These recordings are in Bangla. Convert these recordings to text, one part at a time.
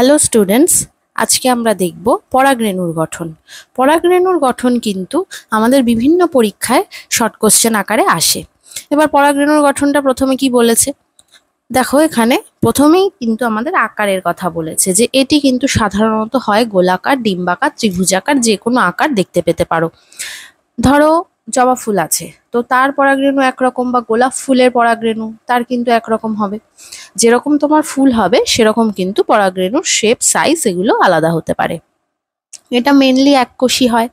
হ্যালো স্টুডেন্টস, আজকে আমরা দেখব পরাগরেণুর গঠন। পরাগরেণুর গঠন কিন্তু আমাদের বিভিন্ন পরীক্ষায় শর্ট কোশ্চেন আকারে আসে। এবার পরাগরেণুর গঠনটা প্রথমে কি বলেছে দেখো, এখানে প্রথমেই কিন্তু আমাদের আকারের কথা বলেছে যে এটি কিন্তু সাধারণত হয় গোলাকার, ডিম্বাকার, ত্রিভুজাকার, যে কোনো আকার দেখতে পেতে পারো। ধরো জবা ফুল আছে, তো তার পরাগরেণু একরকম, বা গোলাপ ফুলের পরাগরেণু তার কিন্তু একরকম হবে। যেরকম তোমার ফুল হবে সেরকম কিন্তু পরাগরেণুর শেপ, সাইজ এগুলো আলাদা হতে পারে। এটা মেনলি এককোষী হয়,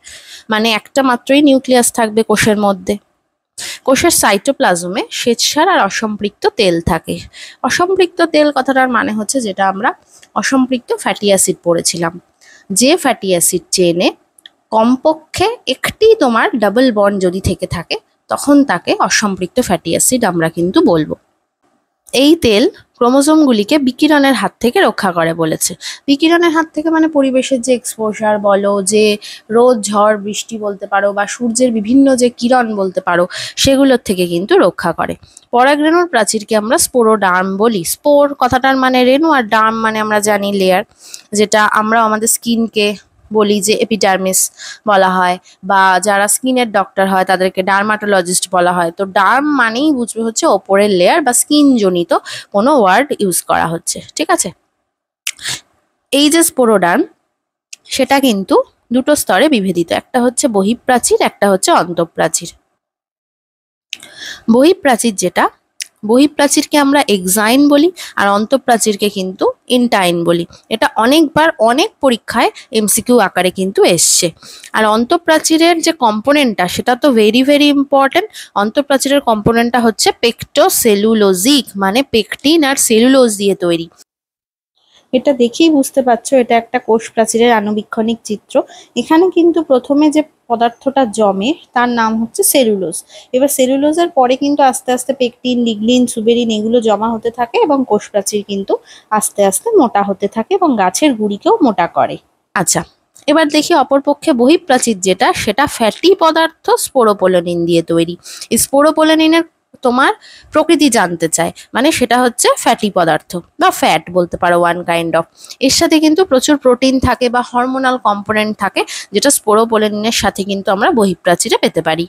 মানে একটা মাত্রই নিউক্লিয়াস থাকবে কোষের মধ্যে। কোষের সাইটোপ্লাজমে শ্বেতসার আর অসম্পৃক্ত তেল থাকে। অসম্পৃক্ত তেল কথাটার মানে হচ্ছে, যেটা আমরা অসম্পৃক্ত ফ্যাটি অ্যাসিড পড়েছিলাম, যে ফ্যাটি অ্যাসিড চেনে কমপক্ষে একটি তোমার ডাবল বন্ড যদি থেকে থাকে তখন তাকে অসম্পৃক্ত ফ্যাটি অ্যাসিড আমরা কিন্তু বলবো। এই তেল ক্রোমোজোমগুলিকে বিকিরণের হাত থেকে রক্ষা করে বলেছে। বিকিরণের হাত থেকে মানে পরিবেশের যে এক্সপোজার বলো, যে রোদ, ঝড়, বৃষ্টি বলতে পারো, বা সূর্যের বিভিন্ন যে কিরণ বলতে পারো, সেগুলোর থেকে কিন্তু রক্ষা করে। পরাগরেণুর প্রাচীরকে আমরা স্পোরোডার্ম বলি। স্পোর কথাটার মানে রেণু, আর ডার্ম মানে আমরা জানি লেয়ার, যেটা আমরা আমাদের স্কিনকে বলি যে এপিডার্মিস বলা হয়, বা যারা স্কিনের ডক্টর হয় তাদেরকে ডার্মাটোলজিস্ট বলা হয়। তো ডার্ম মানেই বুঝবে হচ্ছে ওপরের লেয়ার বা স্কিন জনিত কোনো ওয়ার্ড ইউজ করা হচ্ছে, ঠিক আছে। এই যে স্পোরোডার্ম, সেটা কিন্তু দুটো স্তরে বিভেদিত, একটা হচ্ছে বহিঃপ্রাচীর, একটা হচ্ছে অন্তঃপ্রাচীর। বহিঃপ্রাচীরকে আমরা এক্সাইন বলি, আর অন্তঃপ্রাচীরকে কিন্তু ইনটাইন বলি। এটা অনেকবার অনেক পরীক্ষায় এমসিকিউ আকারে কিন্তু এসছে। আর অন্তঃপ্রাচীরের যে কম্পোনেন্টটা, সেটা তো ভেরি ভেরি ইম্পর্টেন্ট। অন্তঃপ্রাচীরের কম্পোনেন্টটা হচ্ছে পেকটোসেলুলোজিক, মানে পেকটিন আর সেলুলোজ দিয়ে তৈরি। এটা দেখেই বুঝতে পারছো এটা একটা কোষ প্রাচীরের আণুবীক্ষণিক চিত্র। এখানে কিন্তু প্রথমে যে পদার্থটা জমে তার নাম হচ্ছে সেলুলোজ। এবার সেলুলোজের পরে কিন্তু আস্তে আস্তে পেকটিন, লিগলিন, সুবেরিন এগুলো জমা হতে থাকে, এবং কোষ প্রাচীর কিন্তু আস্তে আস্তে মোটা হতে থাকে এবং গাছের গুঁড়িকেও মোটা করে। আচ্ছা, এবার দেখি অপরপক্ষে বহিঃপ্রাচীর যেটা, সেটা ফ্যাটি পদার্থ স্পোরোপোলনিন দিয়ে তৈরি। এই স্পোরোপোলনিনের তোমার প্রকৃতি জানতে চায়, মানে সেটা হচ্ছে ফ্যাটি পদার্থ বা ফ্যাট বলতে পারো, ওয়ান কাইন্ড অফ। এর সাথে কিন্তু প্রচুর প্রোটিন থাকে বা হরমোনাল কম্পোনেন্ট থাকে, যেটা স্পোরোপোলনিনের সাথে কিন্তু আমরা বহিঃপ্রাচীরে পেতে পারি।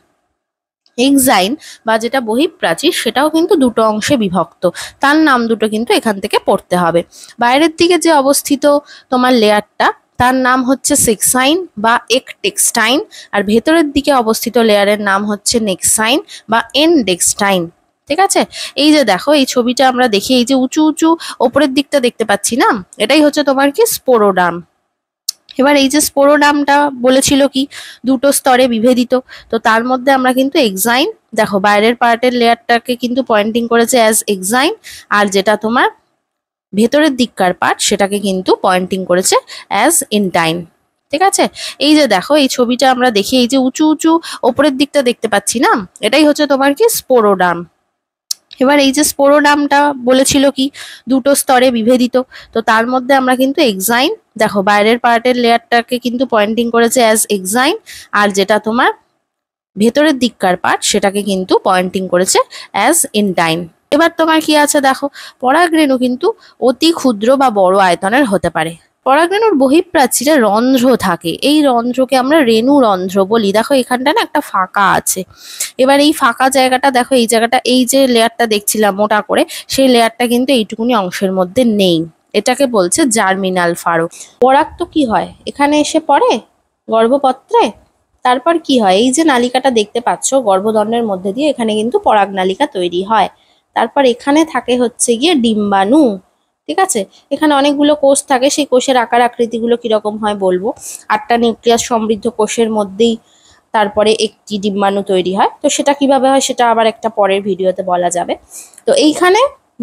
এক্সাইন বা যেটা বহিঃপ্রাচীর, সেটাও কিন্তু দুটো অংশে বিভক্ত। তার নাম দুটো কিন্তু এখান থেকে পড়তে হবে। বাইরের দিকে যে অবস্থিত তোমার লেয়ারটা, তার নাম হচ্ছে সেক্সাইন বা একটেক্সটাইন, আর ভেতরের দিকে অবস্থিত লেয়ারের নাম হচ্ছে নেক্সাইন বা এনডেক্সটাইন, ঠিক আছে। এই যে দেখো, এই ছবিটা আমরা দেখি, এই যে উঁচু উঁচু ওপরের দিকটা দেখতে পাচ্ছি না, এটাই হচ্ছে তোমার কি স্পোরোডার্ম। এবার এই যে স্পোরোডার্মটা বলেছিল কি দুটো স্তরে বিভেদিত, তো তার মধ্যে আমরা কিন্তু এক্সাইন, দেখো বাইরের পার্টের লেয়ারটাকে কিন্তু পয়েন্টিং করেছে অ্যাজ এক্সাইন, আর যেটা তোমার ভেতরের দিককার পার্ট সেটাকে কিন্তু পয়েন্টিং করেছে অ্যাজ ইনটাইন, ঠিক আছে। এই যে দেখো, এই ছবিটা আমরা দেখি, এই যে উঁচু উঁচু ওপরের দিকটা দেখতে পাচ্ছি না, এটাই হচ্ছে তোমার কি স্পোরোডার্ম। এবার এই যে স্পোরোডার্মটা বলেছিল কি দুটো স্তরে বিভেদিত, তো তার মধ্যে আমরা কিন্তু এক্সাইন, দেখো বাইরের পার্টের লেয়ারটাকে কিন্তু পয়েন্টিং করেছে অ্যাজ এক্সাইন, আর যেটা তোমার ভেতরের দিককার পার্ট সেটাকে কিন্তু পয়েন্টিং করেছে অ্যাজ ইনটাইন। এবার তোমার কি আছে দেখো, পরাগরেণু কিন্তু অতি ক্ষুদ্র বা বড় আয়তনের হতে পারে। পরাগরেণুর বহিঃপ্রাচীরে রন্ধ্র থাকে, এই রন্ধ্রকে আমরা রেণু রন্ধ্র বলি। দেখো এখানটা না একটা ফাঁকা আছে। এবার এই ফাঁকা জায়গাটা দেখো, এই জায়গাটা, এই যে লেয়ারটা দেখছিলাম মোটা করে, সেই লেয়ারটা কিন্তু এইটুকুনি অংশের মধ্যে নেই। এটাকে বলছে জার্মিনাল ফারো। পরাগ তো কি হয়, এখানে এসে পড়ে গর্ভপত্রে, তারপর কি হয়, এই যে নালিকাটা দেখতে পাচ্ছ গর্ভদণ্ডের মধ্যে দিয়ে, এখানে কিন্তু পরাগ নালিকা তৈরি হয়। তারপর এখানে থাকে হচ্ছে গিয়ে ডিম্বাণু, ঠিক আছে। এখানে অনেকগুলো কোষ থাকে, সেই কোষের আকার আকৃতিগুলো কিরকম হয় বলবো। 8টা নিউক্লিয়াস সমৃদ্ধ কোষের মধ্যেই তারপরে একটি ডিম্বাণু তৈরি হয়। তো সেটা কিভাবে হয় সেটা আবার একটা পরের ভিডিওতে বলা যাবে। তো এইখানে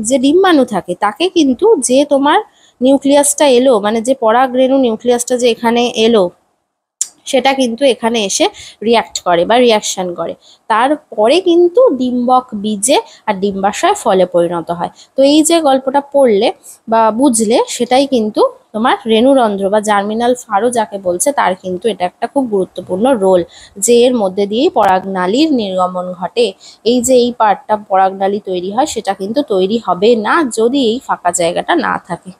যে ডিম্বাণু থাকে, তাকে কিন্তু যে তোমার নিউক্লিয়াসটা এলো, মানে যে পরাগরেণু নিউক্লিয়াসটা যে এখানে এলো, সেটা কিন্তু এখানে এসে রিয়াক্ট করে বা রিয়াকশন করে। তারপরে কিন্তু ডিম্বক বীজে আর ডিম্বাশয় ফলে পরিণত হয়। তো এই যে গল্পটা পড়লে বা বুঝলে, সেটাই কিন্তু তোমার রেণুরন্ধ্র বা জার্মিনাল ফারো যাকে বলছে, তার কিন্তু এটা একটা খুব গুরুত্বপূর্ণ রোল, যে এর মধ্যে দিয়েই পরাগনালীর নির্গমন ঘটে। এই যে এই পার্টটা পরাগনালী তৈরি হয়, সেটা কিন্তু তৈরি হবে না যদি এই ফাঁকা জায়গাটা না থাকে।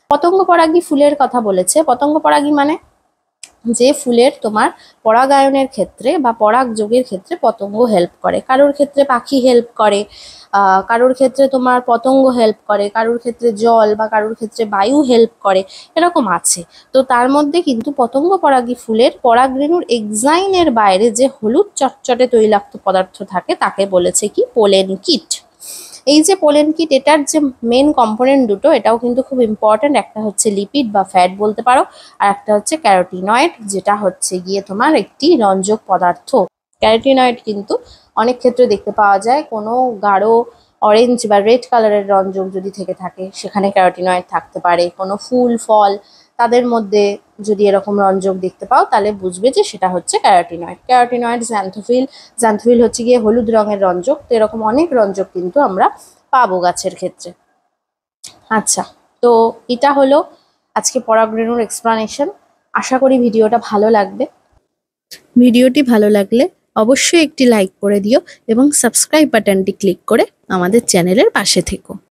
পতঙ্গ পরাগী ফুলের কথা বলেছে। পতঙ্গ পরাগী মানে যে ফুলের তোমার পরাগায়নের ক্ষেত্রে বা পরাগযোগের ক্ষেত্রে পতঙ্গ হেল্প করে। কারোর ক্ষেত্রে পাখি হেল্প করে, কারোর ক্ষেত্রে তোমার পতঙ্গ হেল্প করে, কারোর ক্ষেত্রে জল বা কারোর ক্ষেত্রে বায়ু হেল্প করে, এরকম আছে। তো তার মধ্যে কিন্তু পতঙ্গ পরাগী ফুলের পরাগরেণুর এক্সাইনের বাইরে যে হলুদ চটচটে তৈলাক্ত পদার্থ থাকে তাকে বলেছে কি পোলেন কিট। এই যে পোলেন কিট, এটার যে মেন কম্পোনেন্ট দুটো, এটাও কিন্তু খুব ইম্পর্টেন্ট। একটা হচ্ছে লিপিড বা ফ্যাট বলতে পারো, আর একটা হচ্ছে ক্যারোটিনয়েড, যেটা হচ্ছে গিয়ে তোমার একটি রঞ্জক পদার্থ। ক্যারোটিনয়েড কিন্তু অনেক ক্ষেত্রে দেখতে পাওয়া যায়, কোনো গাঢ় অরেঞ্জ বা রেড কালারের রঞ্জক যদি থেকে থাকে সেখানে ক্যারোটিনয়েড থাকতে পারে। কোনো ফুল ফল তাদের মধ্যে যদি এরকম রঞ্জক দেখতে পাও তাহলে বুঝবে যে সেটা হচ্ছে ক্যারোটিনয়েড। ক্যারোটিনয়েড, জ্যান্থোফিল হচ্ছে গিয়ে হলুদ রঙের রঞ্জক। তো এরকম অনেক রঞ্জক কিন্তু আমরা পাবো গাছের ক্ষেত্রে। আচ্ছা, তো এটা হলো আজকে পরাগরেণুর এক্সপ্লানেশন। আশা করি ভিডিওটা ভালো লাগবে। ভিডিওটি ভালো লাগলে অবশ্যই একটি লাইক করে দিও এবং সাবস্ক্রাইব বাটনটি ক্লিক করে আমাদের চ্যানেলের পাশে থেকো।